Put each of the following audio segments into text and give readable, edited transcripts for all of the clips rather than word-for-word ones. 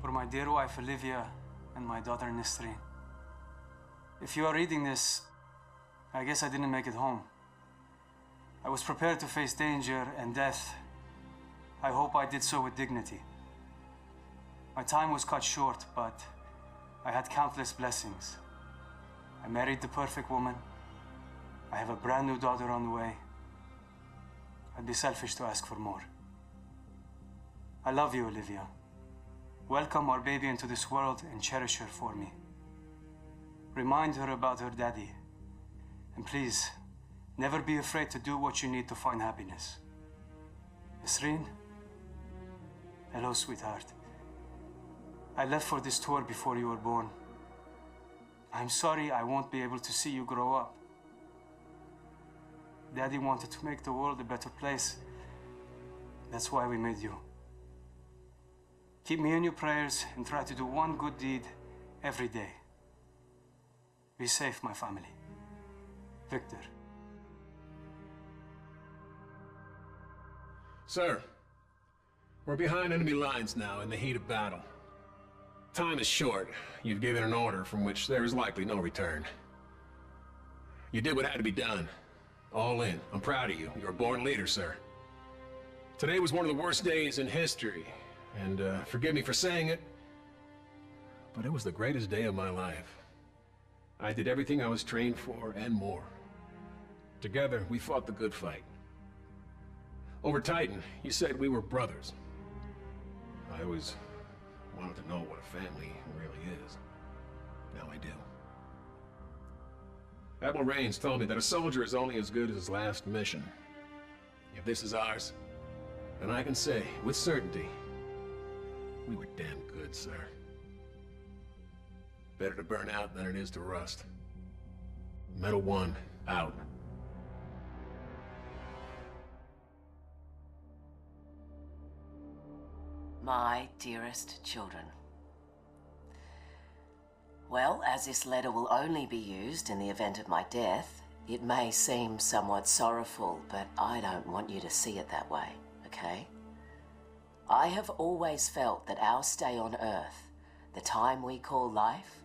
For my dear wife Olivia and my daughter Nesrine. If you are reading this, I guess I didn't make it home. I was prepared to face danger and death. I hope I did so with dignity. My time was cut short, but I had countless blessings. I married the perfect woman. I have a brand new daughter on the way. I'd be selfish to ask for more. I love you, Olivia. Welcome our baby into this world and cherish her for me. Remind her about her daddy. And please, never be afraid to do what you need to find happiness. Nesrine? Hello, sweetheart. I left for this tour before you were born. I'm sorry I won't be able to see you grow up. Daddy wanted to make the world a better place. That's why we made you. Keep me in your prayers and try to do one good deed every day. Be safe, my family. Victor. Sir, we're behind enemy lines now in the heat of battle. Time is short. You've given an order from which there is likely no return. You did what had to be done. All in. I'm proud of you. You're a born leader, sir. Today was one of the worst days in history, and forgive me for saying it, but it was the greatest day of my life. I did everything I was trained for and more. Together, we fought the good fight. Over Titan, you said we were brothers. I always wanted to know what a family really is. Now I do. Admiral Rains told me that a soldier is only as good as his last mission. If this is ours, then I can say, with certainty, we were damn good, sir. Better to burn out than it is to rust. Metal One, out. My dearest children. Well, as this letter will only be used in the event of my death, it may seem somewhat sorrowful, but I don't want you to see it that way, okay? I have always felt that our stay on Earth, the time we call life,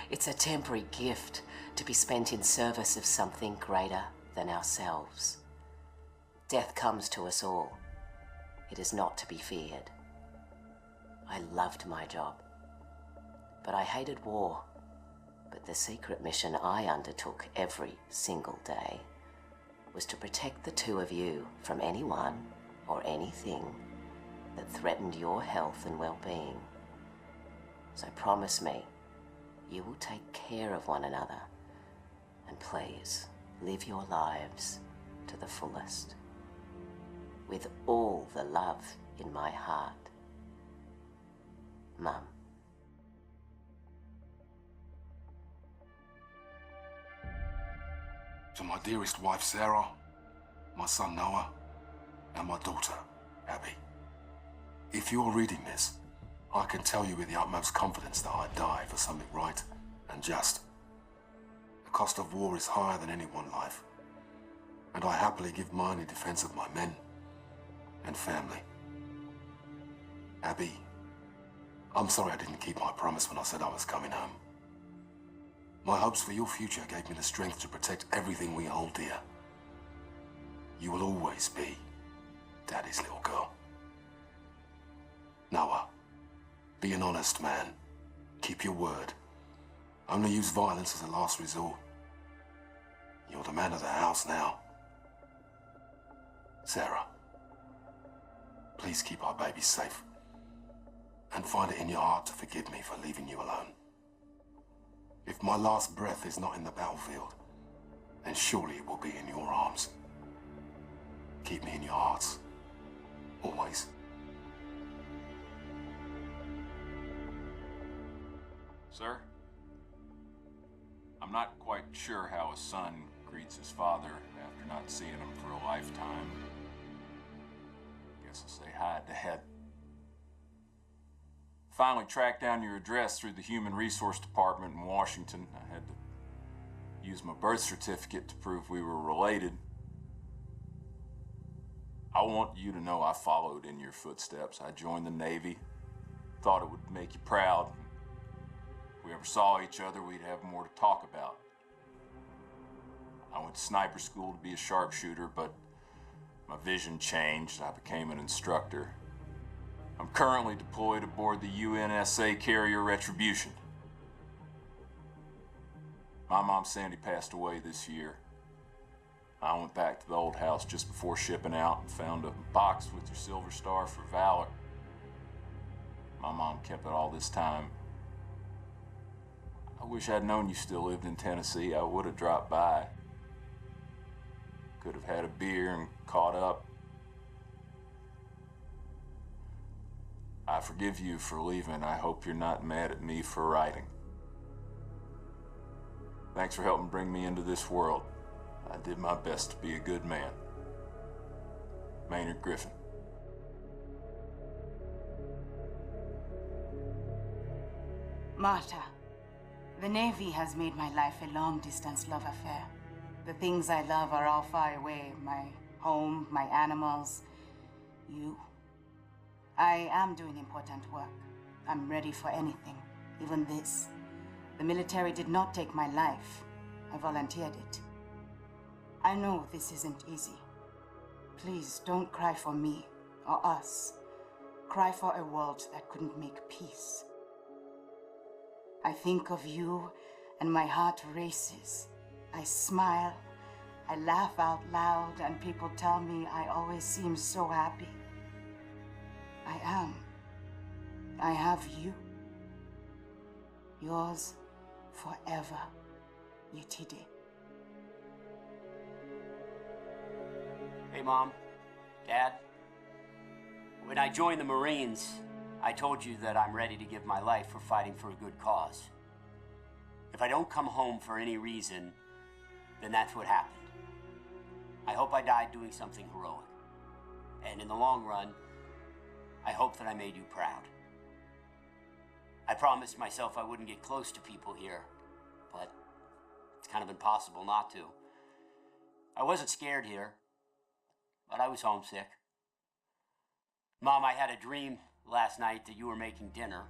it's a temporary gift to be spent in service of something greater than ourselves. Death comes to us all. It is not to be feared. I loved my job, but I hated war. But the secret mission I undertook every single day was to protect the two of you from anyone or anything that threatened your health and well-being. So promise me you will take care of one another, and please live your lives to the fullest, with all the love in my heart. Mum. To my dearest wife, Sarah, my son, Noah, and my daughter, Abby. If you're reading this, I can tell you with the utmost confidence that I'd die for something right and just. The cost of war is higher than any one life, and I happily give mine in defense of my men and family. Abby, I'm sorry I didn't keep my promise when I said I was coming home. My hopes for your future gave me the strength to protect everything we hold dear. You will always be Daddy's little girl. Noah, be an honest man. Keep your word. Only use violence as a last resort. You're the man of the house now. Sarah, please keep our baby safe. And find it in your heart to forgive me for leaving you alone. If my last breath is not in the battlefield, then surely it will be in your arms. Keep me in your hearts. Always. Sir, I'm not quite sure how a son greets his father after not seeing him for a lifetime. Guess I'll say hi, Dad. Finally tracked down your address through the Human Resource Department in Washington. I had to use my birth certificate to prove we were related. I want you to know I followed in your footsteps. I joined the Navy, thought it would make you proud. If we ever saw each other, we'd have more to talk about. I went to sniper school to be a sharpshooter, but my vision changed. I became an instructor. I'm currently deployed aboard the UNSA carrier Retribution. My mom, Sandy, passed away this year. I went back to the old house just before shipping out and found a box with your Silver Star for Valor. My mom kept it all this time. I wish I'd known you still lived in Tennessee. I would have dropped by. Could have had a beer and caught up. I forgive you for leaving. I hope you're not mad at me for writing. Thanks for helping bring me into this world. I did my best to be a good man. Maynard Griffin. Marta, the Navy has made my life a long-distance love affair. The things I love are all far away. My home, my animals, you. I am doing important work. I'm ready for anything, even this. The military did not take my life. I volunteered it. I know this isn't easy. Please don't cry for me or us. Cry for a world that couldn't make peace. I think of you and my heart races. I smile, I laugh out loud, and people tell me I always seem so happy. I am. I have you. Yours forever, Yetide. Hey, Mom, Dad. When I joined the Marines, I told you that I'm ready to give my life for fighting for a good cause. If I don't come home for any reason, then that's what happened. I hope I died doing something heroic. And in the long run, I hope that I made you proud. I promised myself I wouldn't get close to people here, but it's kind of impossible not to. I wasn't scared here, but I was homesick. Mom, I had a dream last night that you were making dinner.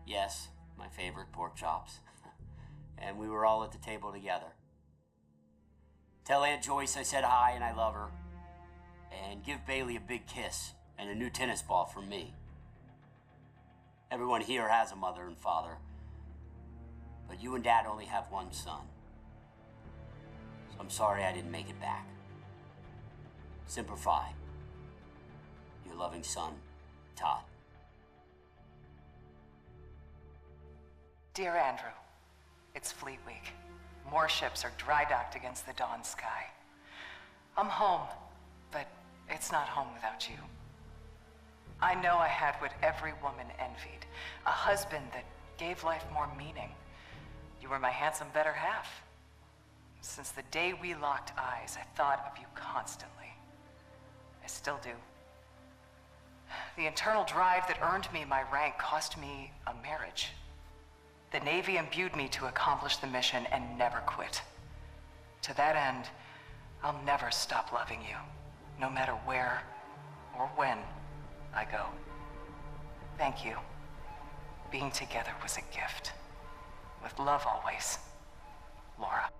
Yes, my favorite pork chops. And we were all at the table together. Tell Aunt Joyce I said hi and I love her. And give Bailey a big kiss and a new tennis ball from me. Everyone here has a mother and father, but you and Dad only have one son. So I'm sorry I didn't make it back. Semper Fi. Your loving son, Todd. Dear Andrew, it's Fleet Week. More ships are dry docked against the dawn sky. I'm home, but it's not home without you. I know I had what every woman envied, a husband that gave life more meaning. You were my handsome better half. Since the day we locked eyes, I thought of you constantly. I still do. The internal drive that earned me my rank cost me a marriage. The Navy imbued me to accomplish the mission and never quit. To that end, I'll never stop loving you, no matter where or when I go. Thank you. Being together was a gift. With love always, Laura.